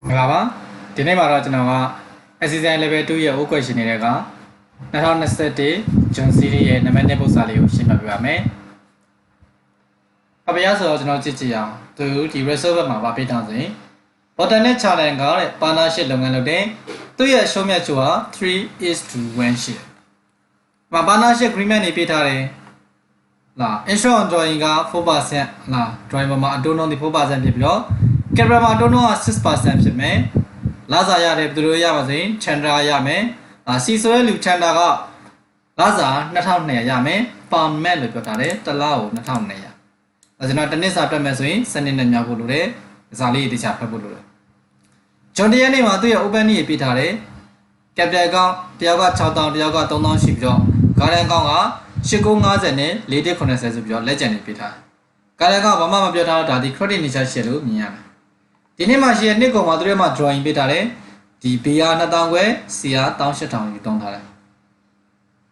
Ngapa? Dini mara jenawa LCCI level 2 ye o question ni lega. 2021 June series ye nama ne book sali ko shima piwa me. Apaya so jenawa jiji yang tu di reserve ma ba pi tang sin. Bottom ne challenge ka le partnership လုပ်ငန်းလုပ်တယ်သူရဲ့ရှုံးမြတ်ချို့ဟာ3:1ရှိတယ်။မှာ partnership agreement နေပေးထားတယ်။လား insurance drawing က 4% လား drawing ပေါ်မှာအတိုးနှုန်းဒီ 4% ဖြစ်ပြီးတော့ capital မှာအတိုးနှုန်းက 6% ဖြစ်မယ်။လာစာရတယ်ဘယ်လိုရပါစေ Chandra ရမယ်။စီဆိုရဲ့လူ Chandra ကလာစာ2200ရမယ်။ permit လို့ပြောထားတယ်။တစ်လကို2200။ဒါကျွန်တော်တစ်နှစ်စာတွက်မယ်ဆိုရင်စနစ်နဲ့မြောက်ဖို့လိုတယ်။စာလေးတခြားဖတ်ဖို့လိုတယ်။ဂျွန်ဒီယန်နေမှာသူ့ရဲ့ open ကြီးပေးထားတယ်။ capital ကောင်တယောက်က6000တယောက်က3000ရှိပြီးတော့ garden ကောင်က8950နဲ့4190ဆိုပြီးတော့လက်ကျန်နေပေးထားတယ်။ garden ကောင်ဘာမှမပြောထားတော့ဒါဒီ credit nature ရှယ်လို့မြင်ရမယ်။ဒီနေ့မှာရှိတဲ့နှစ်ကောင်မှာသူတို့မှာ drawing ပေးထားတယ်။ဒီ BR 2000ခွဲ CR 18000ယူတုံးထားတယ်။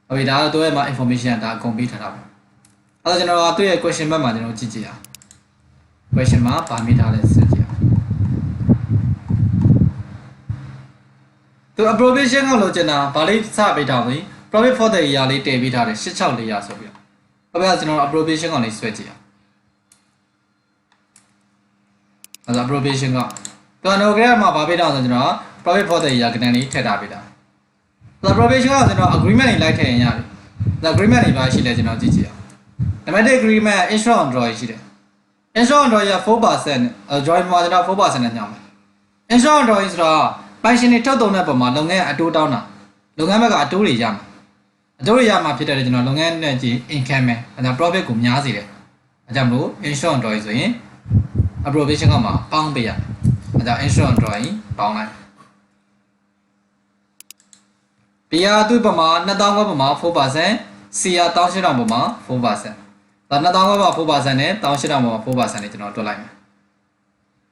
ဟုတ်ပြီဒါတော့သူ့ရဲ့မှာ information ဒါအကုန်ပေးထားတာပေါ့။အဲ့တော့ကျွန်တော်ကသူ့ရဲ့ question bank မှာကျွန်တော်ကြည့်ကြည့်အောင်။ question မှာဗာမိထားလဲစစ်ကြည့်အောင်။သူ appropriation ကလို့ကျင်တာဗာလေးစပေးထားပြီ profit for the year လေးတည်ပေးထားတယ်86400ဆိုပြီးတော့ဘာပဲကျွန်တော် appropriation ကလေးဆွဲကြည့်အောင်အဲ့ဒါ appropriation ကသူကတော့ကြရမှာဗာပေးထားဆိုကျွန်တော် profit for the year ကနေထည့်ထားပေးတာအဲ့ appropriation ကကျွန်တော် agreement တွေလိုက်ထည့်ရင်ရတယ်ဒါ agreement တွေပါရှိလဲကျွန်တော်ကြည့်ကြည့်အောင် Limited agreement insurance draw ရှိတယ် insurance draw ရ 4% draw မှာကျွန်တော် 4% နဲ့ညှောင်းမယ် insurance draw ဆိုတော့ပိုင်ရှင်တွေထုတ်တုံတဲ့ပုံမှာလုပ်ငန်းအတိုးတောင်းတာလုပ်ငန်းဘက်ကအတိုးတွေရမှာအတိုးတွေရမှာဖြစ်တဲ့ကျွန်တော်လုပ်ငန်းနဲ့ကြည့် income ပဲအဲဒါ profit ကိုများစေတယ်အဲကြောင့်မလို့ insurance drawing ဆိုရင် appropriation ကမှာပေါင်းပေးရအဲဒါ insurance drawing ပေါင်းလိုက် BR သူ့ပုံမှာ2000ခွဲပုံမှာ 4% CR 18000ပုံမှာ 4% ဒါ2000ခွဲပုံမှာ 4% နဲ့18000ပုံမှာ 4% နဲ့ကျွန်တော်တွက်လိုက်မယ်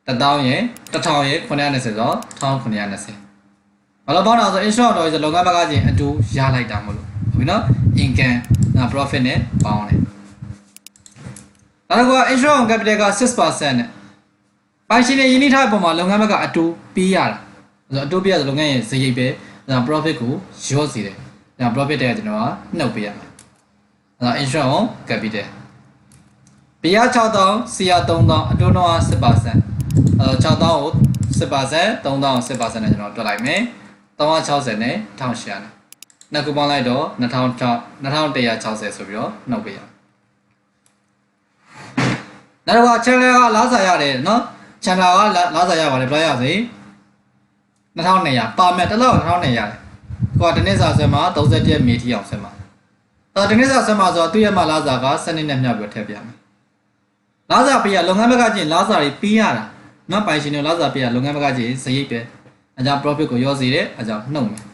1000ရဲ့1000ရဲ့990ဆိုတော့1990ဘာလို့ပေါင်းတာဆို insurance တော့ဆိုလုပ်ငန်းဘက်ကချင်းအတူရလိုက်တာမလို့ဟုတ်ပြီနော် income profit နဲ့ပေါင်းတယ်နောက်တစ်ခုက insurance capital က 6% နဲ့ပိုင်ရှင်ရဲ့ယင်းနှိထားပုံမှာလုပ်ငန်းဘက်ကအတူပေးရတာဆိုတော့အတူပေးရဆိုလုပ်ငန်းရဲ့ဈေးရိတ်ပဲဒါ profit ကိုရော့စေတယ်ဒါ profit တဲ့ကျွန်တော်ကနှုတ်ပေးရမယ်ဒါ insurance capital BR 6000 CR 3000အတူတော့ 6% 6000ကို 10% 3000ကို 10% နဲ့ကျွန်တော်တွက်လိုက်မယ်360နဲ့1800နဲ့နှစ်ခုပေါင်းလိုက်တော့2160ဆိုပြီးတော့နှုတ်ပေးရနောက်တော့ channel ကလားစာရတယ်နော် channel ကလားစာရပါတယ်ဘယ်လောက်ရစေ2200ပါမယ်တစ်လောက်2200ရတယ်ကိုကတနည်းစာဆွဲမှာ37မေထီအောင်ဆွဲမှာတနည်းစာဆွဲမှာဆိုတော့သူ့ရဲ့မှာလားစာကစနစ်နဲ့မျှပြီးထည့်ပြမယ်လားစာပေးရလုပ်ငန်းဘက်ကကျရင်လားစာတွေပေးရတာနော်ပိုင်ရှင်တွေလားစာပေးရလုပ်ငန်းဘက်ကကျရင်စရိတ်ပဲအကြောင်း profit ကိုရောစေတယ်အကြောင်းနှုတ်မယ်။ဒါ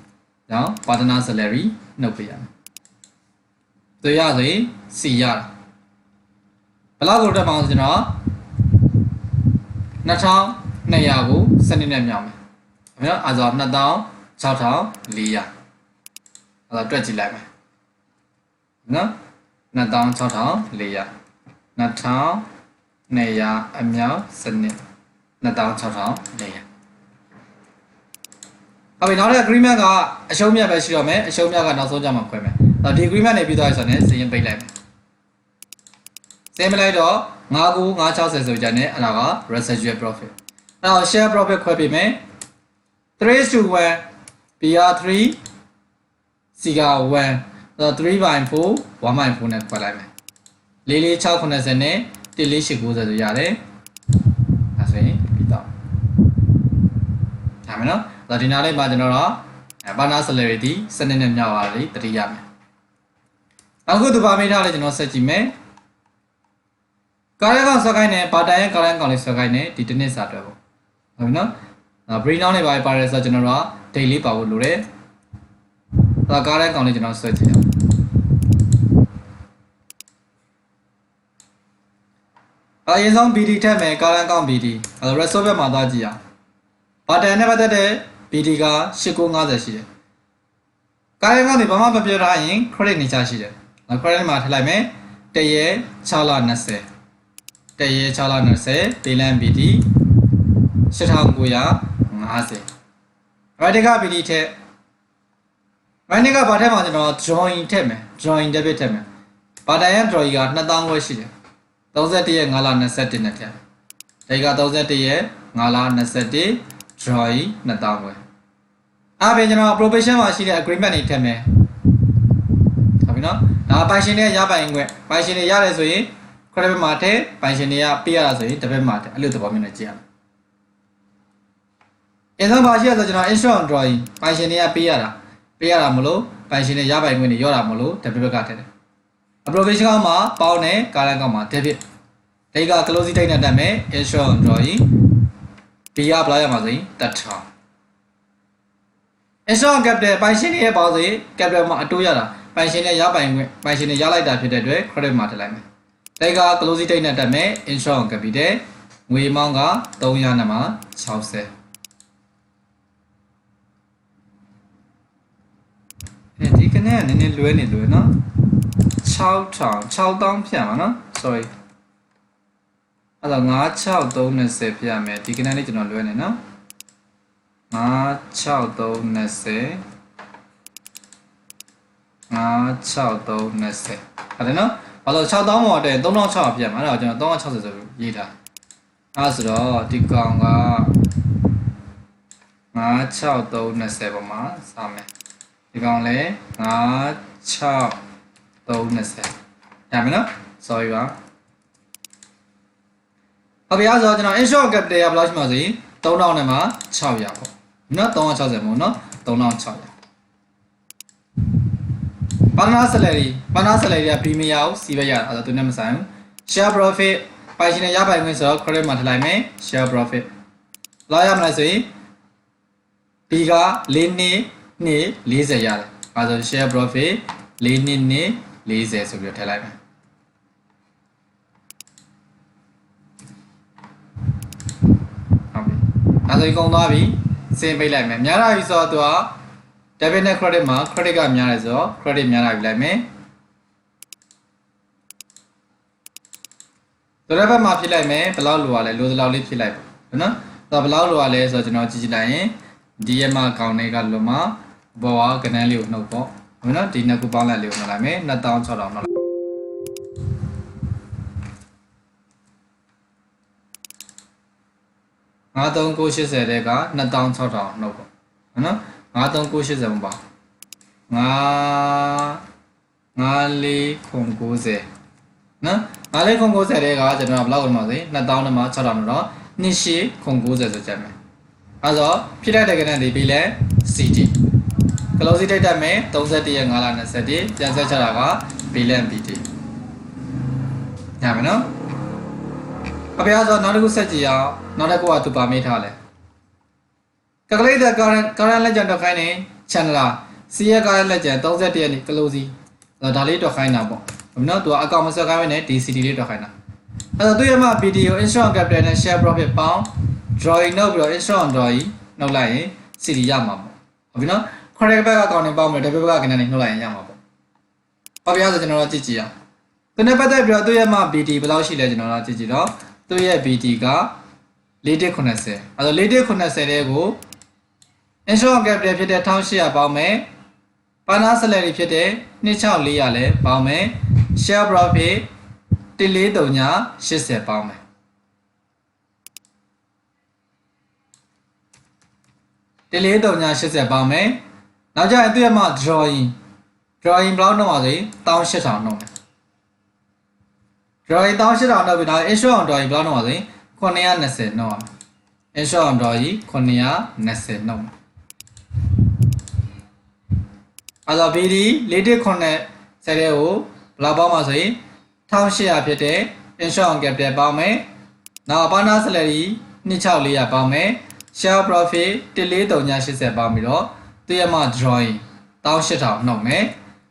ကြောင့် partner salary နှုတ်ပေးရမယ်။သူရဆိုရင် C ရတာ။ဘယ်လောက်ကိုတက်ပါအောင်ကျွန်တော်2200ကိုစနစ်နဲ့မြောက်မယ်။အဲ့တော့အဲဆို2400အဲ့ဒါတွက်ကြည့်လိုက်မယ်။နော်26400 2200အမြောက်စနစ်26400ဟုတ်ပြီနောက်တဲ့ agreement ကအရှုံးမြတ်ပဲရှိတော့မယ်အရှုံးမြတ်ကနောက်ဆုံးကြမှာခွဲမယ်။ဒီ agreement နေပြီးသွားပြီဆိုတော့စရင်ပိတ်လိုက်မယ်။စရင်မလိုက်တော့99560ဆိုကြတယ်အဲ့ဒါက residual profit ။အဲ့တော့ share profit ခွဲပေးမယ်။ 3:1 BR3 CR1 3/4 1/4နဲ့ခွဲလိုက်မယ်။44690နဲ့14890ဆိုရတယ်။ဒါဆိုရင်ပြီးတော့ဒါမယ်နော်။ဒါဒီနာလေးမှာကျွန်တော်တို့partner salary ဒီစနစ်နဲ့မြောက်ပါလေတတိယမယ်အခုသူပါမိထားလေကျွန်တော်ဆက်ကြည့်မယ်ကားရကောင်ဆွဲခိုင်းနေဘာတိုင်ရဲ့ကားရကောင်လေးဆွဲခိုင်းနေဒီတစ်နှစ်စာအတွက်ပေါ့ဟုတ်ပြီနော်break down လေးပါတယ်ဆိုတော့ကျွန်တော်တို့ daily ပါဖို့လိုတယ်ဒါကားရကောင်လေးကျွန်တော်ဆွဲကြည့်အောင်အရင်ဆုံး BD ထက်မယ်ကားရကောင် BD အဲ resolve ဘက်မှာသွားကြည့်အောင်ဘာတိုင်နဲ့ပတ်သက်တဲ့BD က8950ရှိတယ်။ကားရကောင်တွေဘာမှမပြောထားရင် credit နေချရှိတယ်။ credit မှာထည့်လိုက်မယ်။တရေ6လ20တရေ6လ20ဒေးလန် BD 8950 50 right က BD ထက် right ကဘာထက်မှကျွန်တော် drawing ထက်မယ် drawing debit ထက်မယ်ဘာတိုင်ရ drawing က2000ခွဲရှိတယ်31ရက်5လ21နဲ့ထက်ဒါက31ရက်5လ21 drawing 2000ခွဲအားဖြင့်ကျွန်တော် probation မှာရှိတဲ့ agreement တွေထက်မယ်ဟုတ်ပြီနော်ဒါပိုင်ရှင်တွေရပိုင်ခွင့်ပိုင်ရှင်တွေရတယ်ဆိုရင် credit မှာထက်ပိုင်ရှင်တွေကပေးရတာဆိုရင် debit မှာထက်အဲ့လိုသဘောမျိုးနဲ့ကြည့်ရမယ်အရင်ဆုံးပါရှိရဆိုကျွန်တော် insurance drawing ပိုင်ရှင်တွေကပေးရတာမလို့ပိုင်ရှင်တွေရပိုင်ခွင့်တွေရောတာမလို့ debit ဘက်ကထက်တယ် appropriation ကောင်းမှာပေါင်းတယ်ကားလန်ကောင်းမှာ debit ဒါက closing date နဲ့တက်မယ် insurance drawing B ကဘယ်လောက်ရမှာဆိုရင်တထောင် insurance capital ပိုင်ရှင်တွေရဲ့ပေါင်းဆိုရင် capital မှာအတိုးရတာပိုင်ရှင်တွေရပိုင်ခွင့်ပိုင်ရှင်တွေရလိုက်တာဖြစ်တဲ့အတွက် credit မှာထည့်လိုက်မယ်ဒါက closing date နဲ့တက်မယ် insurance capital ငွေမောင်းက300နဲ့မှာ60ဒီကနေ့နည်းနည်းလွဲနေနော်6000ဖြတ်မှာနော် sorry အဲ့တော့96320ဖြတ်ရမယ်ဒီကနေ့လေးကျွန်တော်လွဲနေနော်96320အဲ့ဒါနော်ဘာလို့6000ပေါ်တဲ့3600ဖြတ်မှာအဲ့တော့ကျွန်တော်360ဆိုပြီးရေးထားအဲ့ဆိုတော့ဒီကောင်က96320ပေါ်မှာစမယ်ဒီကောင်လဲ96320ရမယ်နော် sorry ပါဟုတ်ပြီအဲ့ဆိုကျွန်တော် insurance capital ကဘယ်လောက်ရှိမှာဆိုရင်3000နဲ့မှာ600ပေါ့နော်360မို့နော်3600Partner salary က premium ကိုစီးပဲရတာအဲ့ဒါသူနဲ့မဆိုင်ဘူး share profit ပိုင်ရှင်နဲ့ရပိုင်ခွင့်ဆိုတော့ credit မှာထည့်လိုက်မယ် share profit လောက်ရမလားဆိုရင်ဒီက4နှစ်40ရတယ်အဲ့ဒါဆို share profit 4နှစ်40ဆိုပြီးထည့်လိုက်မယ်ဟုတ်ပြီအဲ့ဒါဆိုကုန်သွားပြီစင်ပိတ်လိုက်မယ်များလာပြီဆိုတော့သူကdebit နဲ့ credit မှာ credit ကများတယ်ဆိုတော့ credit များလာပြီလိုက်မယ်ဆိုတော့ဘက်မှာဖြစ်လိုက်မယ်ဘယ်လောက်လိုရလဲလိုသလောက်လေးဖြစ်လိုက်ပေါ့နော်ဆိုတော့ဘယ်လောက်လိုရလဲဆိုတော့ကျွန်တော်ကြည့်လိုက်ရင်ဒီရဲ့မှာကောင်းတွေကလိုမှာဘောကကနန်းလေးကိုနှုတ်ပေါ့နော်ဒီနှစ်ခုပေါင်းလိုက်လေးကိုနှုတ်လိုက်မယ်2600နှုတ်လိုက်93980တဲ့က2600နှုတ်ပေါ့နော်93980ပါ94990နော်94990တဲ့ကကျွန်တော်ဘယ်လောက်ဝင်ပါစေ2000နဲ့မှ6000နဲ့တော့2890ဆိုကြမယ်အဲ့တော့ဖြစ်တဲ့ကဏ္ဍတွေပြီးလဲ CT closing date တက်မယ်31ရက်5လ21ပြန်ဆက်ချတာက billion BT ညမယ်နော်အပြားဆိုနောက်တစ်ခုဆက်ကြည့်အောင်နောက်တစ်ခုကသူပါမေးထားလဲ calculate the current legend တော့ခိုင်းနေ channel C ရဲ့ current legend 31ရက်နေ့ closing ဒါလေးတော့ခိုင်းတာပေါ့နော်သူကအကောင့်မဆက်ခိုင်းနေ DCT လေးတော့ခိုင်းတာအဲ့တော့သူရမှာ video insurance capital နဲ့ share profit ပေါင်း drawing နှုတ်ပြီးတော့ insurance drawing နှုတ်လိုက်ရင် CD ရမှာပေါ့ဟုတ်ပြီနော် credit back အကောင့်နဲ့ပေါင်းမယ် debit back ကနေနှုတ်လိုက်ရင်ရမှာပေါ့ဟုတ်ပြီအဲ့ဆိုကျွန်တော်တို့ကြည့်ကြည့်အောင်သူနဲ့ပတ်သက်ပြီးတော့သူရမှာ BT ဘယ်လောက်ရှိလဲကျွန်တော်တို့ကြည့်ကြည့်တော့သူရဲ့ BT က4190အဲ့တော့4190တဲ့ကို insurance capital ဖြစ်တဲ့1800ပေါင်းမယ် partner salary ဖြစ်တဲ့2400လဲပေါင်းမယ် share profit 14380ပေါင်းမယ်14380ပေါင်းမယ်နောက်ကျရင်သူ့ရဲ့မှာ drawing ဘယ်လောက်နှုတ်ပါစေ18000နှုတ်မယ် drawing 18000နှုတ်ပြီးတော့ insurance drawing ဘယ်လောက်နှုတ်ပါစေ920နှုတ်အောင် insurance drawing 920နှုတ်အဲ့တော့ BD 419ဆက်တဲ့ကိုဘယ်လောက်ပေါင်းပါဆိုရင်1800ဖြစ်တဲ့ insurance capital ပေါင်းမယ်နောက် partner salary 2600ပေါင်းမယ် share profit 14380ပေါင်းပြီးတော့သူ့ရဲ့မှာ drawing 18000နှုတ်မယ်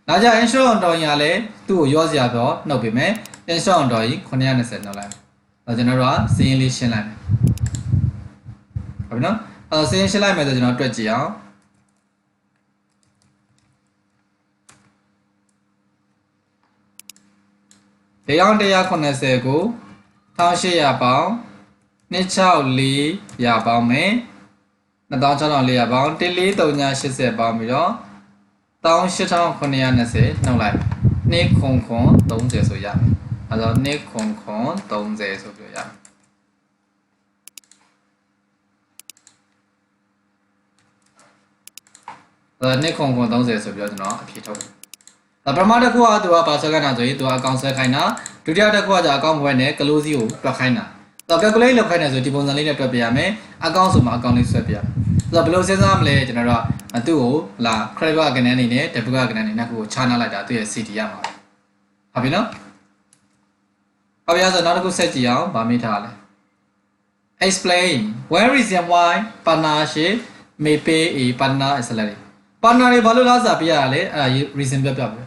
နောက်ကျ insurance drawing ကလည်းသူ့ကိုရောစရာတော့နှုတ်ပေးမယ် insurance drawing 920နှုတ်လိုက်တော့ကျွန်တော်တို့ကစီးရင်လေးရှင်းလိုက်မယ်ဟုတ်ပြီနော်အဲ့တော့စီးရင်ရှင်းလိုက်မယ်ဆိုကျွန်တော်တွက်ကြည့်အောင်180ကို1800ပေါင်း26400ပေါင်းမယ် 26,400ပေါင်း1,480ပေါင်းပြီးတော့18,920နှုတ်လိုက်2,930ဆိုရမယ်အဲတော့2,930ဆိုပြောရမယ်2,930ဆိုပြောကျွန်တော်အဖြေထုတ်ပထမတစ်ခုကသူကပါဆွဲခိုင်းတာဆိုရင်သူကအကောင့်ဆွဲခိုင်းတာဒုတိယတစ်ခုကじゃအကောင့်ဘွဲနဲ့ close ကိုတွက်ခိုင်းတာတော့ calculate လုပ်ခိုင်းတယ်ဆိုဒီပုံစံလေးနဲ့တွက်ပြရမယ်အကောင့်ဆိုမှအကောင့်လေးဆွဲပြရမယ်ဆိုတော့ဘယ်လိုစဉ်းစားမလဲကျွန်တော်တို့ကသူ့ကိုလာ credit ကကနေနေနဲ့ debit ကကနေနေနှစ်ခုကိုခြားနာလိုက်တာသူ့ရဲ့ CD ရမှာဟုတ်ပြီနော်ဟုတ်ပြီဆိုတော့နောက်တစ်ခုဆက်ကြည့်အောင်ဗာမေးထားလဲ explain one reason why partnership may pay a partner a salary partner တွေဘာလို့လာစားပြရလဲအဲ့ဒါ reason ပြပြပဲ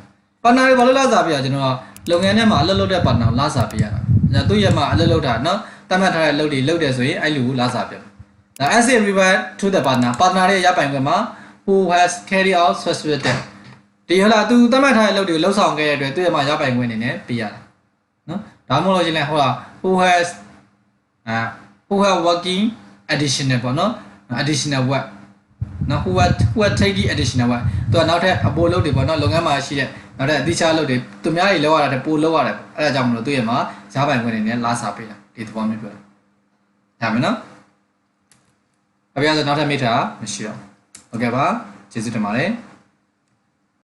partner တွေဘာလို့လာစားပြရကျွန်တော်လုပ်ငန်းထဲမှာအလုပ်လုပ်တဲ့ partner ကိုလာစားပြရတာဒါသူ့ရဲ့မှာအလုပ်လုပ်တာနော်တတ်မှတ်ထားတဲ့လုပ်တွေလုပ်တယ်ဆိုရင်အဲ့လူကိုလာစားပြဒါ as a reward to the partner ရဲ့ရပိုင်ခွင့်မှာ who has carried out specific task ဒီဟလာသူတတ်မှတ်ထားတဲ့လုပ်တွေကိုလှုပ်ဆောင်ခဲ့တဲ့အတွက်သူ့ရဲ့မှာရပိုင်ခွင့်အနေနဲ့ပြရတာနော်ဒါမှမဟုတ်လို့ချင်းလဲဟိုက who has working additional ပေါ့နော် additional work နော် who are taking additional work သူကနောက်ထပ်အပိုလုပ်တွေပေါ့နော်လုပ်ငန်းမှာရှိတဲ့နောက်ထပ်အသီးခြားလုပ်တွေသူများတွေလောက်ရတာပိုလောက်ရတယ်အဲ့ဒါကြောင့်မလို့သူ့ရဲ့မှာဈာပိုင်ခွင့်နေနဲ့လာစားပေးတာဒီသဘောမျိုးပြောတာရမယ်နော်အပြည့်အစုံနောက်ထပ်မိထားမရှိတော့ဟုတ်ကဲ့ပါကျေးဇူးတင်ပါတယ်